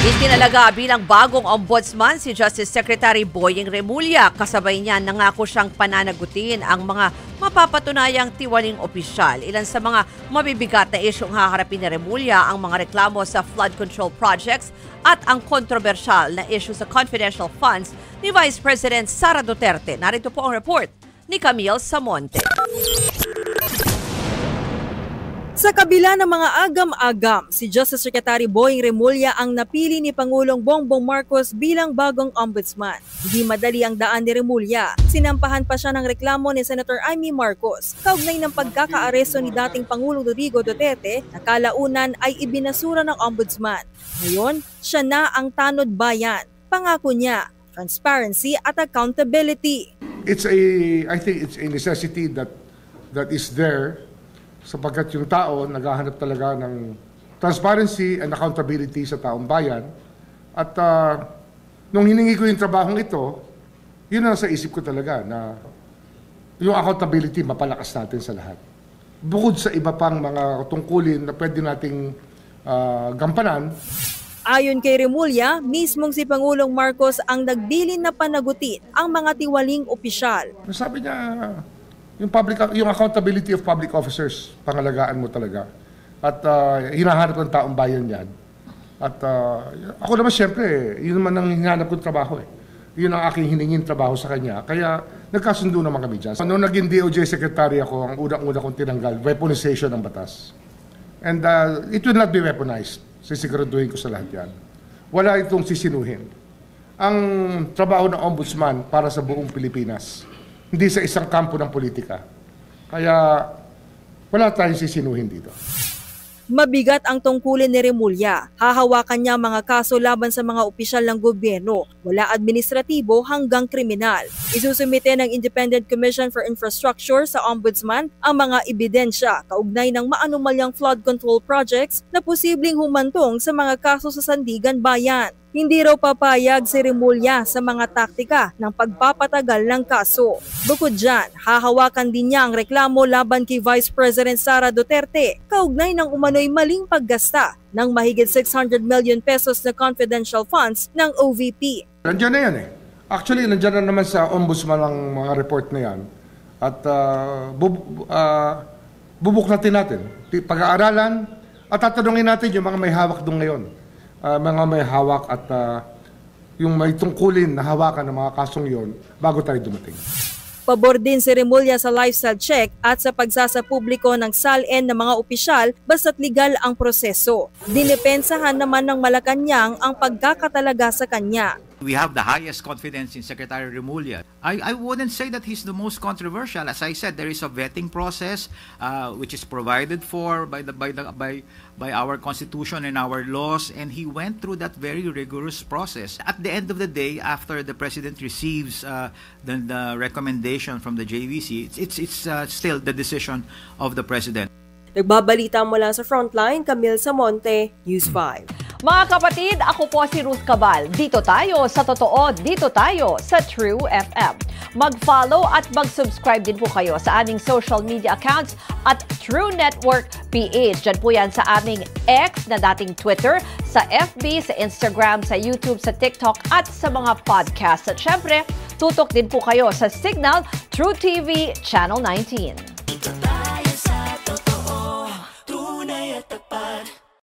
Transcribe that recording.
Itinalaga bilang bagong ombudsman si Justice Secretary Boying Remulla. Kasabay niya nangako siyang pananagutin ang mga mapapatunayang tiwaling opisyal. Ilan sa mga mabibigat na isyong haharapin ni Remulla ang mga reklamo sa flood control projects at ang kontrobersyal na issue sa confidential funds ni Vice President Sara Duterte. Narito po ang report ni Camille Samonte. Sa kabila ng mga agam-agam, si Justice Secretary Boying Remulla ang napili ni Pangulong Bongbong Marcos bilang bagong ombudsman. Hindi madali ang daan ni Remulla. Sinampahan pa siya ng reklamo ni Senator Amy Marcos kaugnay ng pagkakaaresto ni dating Pangulong Rodrigo Duterte na kalaunan ay ibinasura ng ombudsman. Ngayon, siya na ang tanod bayan. Pangako niya, transparency at accountability. I think it's a necessity that is there sapagkat yung tao naghahanap talaga ng transparency and accountability sa taong bayan. At nung hiningi ko yung trabahong ito, yun ang sa isip ko talaga na yung accountability mapalakas natin sa lahat. Bukod sa iba pang mga tungkulin na pwede nating gampanan. Ayon kay Remulla, mismong si Pangulong Marcos ang nagbilin na panagutin ang mga tiwaling opisyal. Sabi niya, yung accountability of public officers, pangalagaan mo talaga. At hinahanap ng taong bayan yan. At ako naman siyempre, yun naman ang hinahanap kong trabaho eh. Yun ang aking hiningin trabaho sa kanya. Kaya nagkasundo naman kami dyan. Noong naging DOJ Secretary ako, ang unang-una kong tinanggal, weaponization ng batas. And it will not be weaponized. Sisiguraduhin ko sa lahat yan. Wala itong sisinuhin. Ang trabaho ng ombudsman para sa buong Pilipinas, hindi sa isang kampo ng politika. Kaya wala tayong sisinuhin dito. Mabigat ang tungkulin ni Remulla. Hahawakan niya mga kaso laban sa mga opisyal ng gobyerno, wala administratibo hanggang kriminal. Isusumite ng Independent Commission for Infrastructure sa Ombudsman ang mga ebidensya kaugnay ng maanumalyang flood control projects na posibleng humantong sa mga kaso sa Sandigan Bayan. Hindi raw papayag si Remulla sa mga taktika ng pagpapatagal ng kaso. Bukod dyan, hahawakan din niya ang reklamo laban kay Vice President Sara Duterte kaugnay ng umano'y maling paggasta ng mahigit 600 million pesos na confidential funds ng OVP. Nandiyan na yan eh. Actually, nandiyan na naman sa ombudsman ang mga report na yan. At bubuklatin natin. Pag-aaralan at tatanungin natin yung mga may hawak doon ngayon. Mga may hawak at yung may tungkulin na hawakan ng mga kasong yon bago tayo dumating. Pabor din si Remulla sa lifestyle check at sa pagsasapubliko ng SALN ng mga opisyal basta't legal ang proseso. Dinipensahan naman ng Malacanang ang pagkakatalaga sa kanya. We have the highest confidence in Secretary Remulla. I wouldn't say that he's the most controversial. As I said, there is a vetting process which is provided for by our Constitution and our laws, and he went through that very rigorous process. At the end of the day, after the President receives the recommendation from the JVC, it's still the decision of the President. Nagbabalita mula sa Frontline, Camille Samonte, News 5. Mga kapatid, ako po si Ruth Cabal. Dito tayo sa totoo, dito tayo sa True FM. Mag-follow at mag-subscribe din po kayo sa aming social media accounts at True Network PH. Diyan po yan sa aming X na dating Twitter, sa FB, sa Instagram, sa YouTube, sa TikTok at sa mga podcast. At syempre, tutok din po kayo sa Signal True TV Channel 19.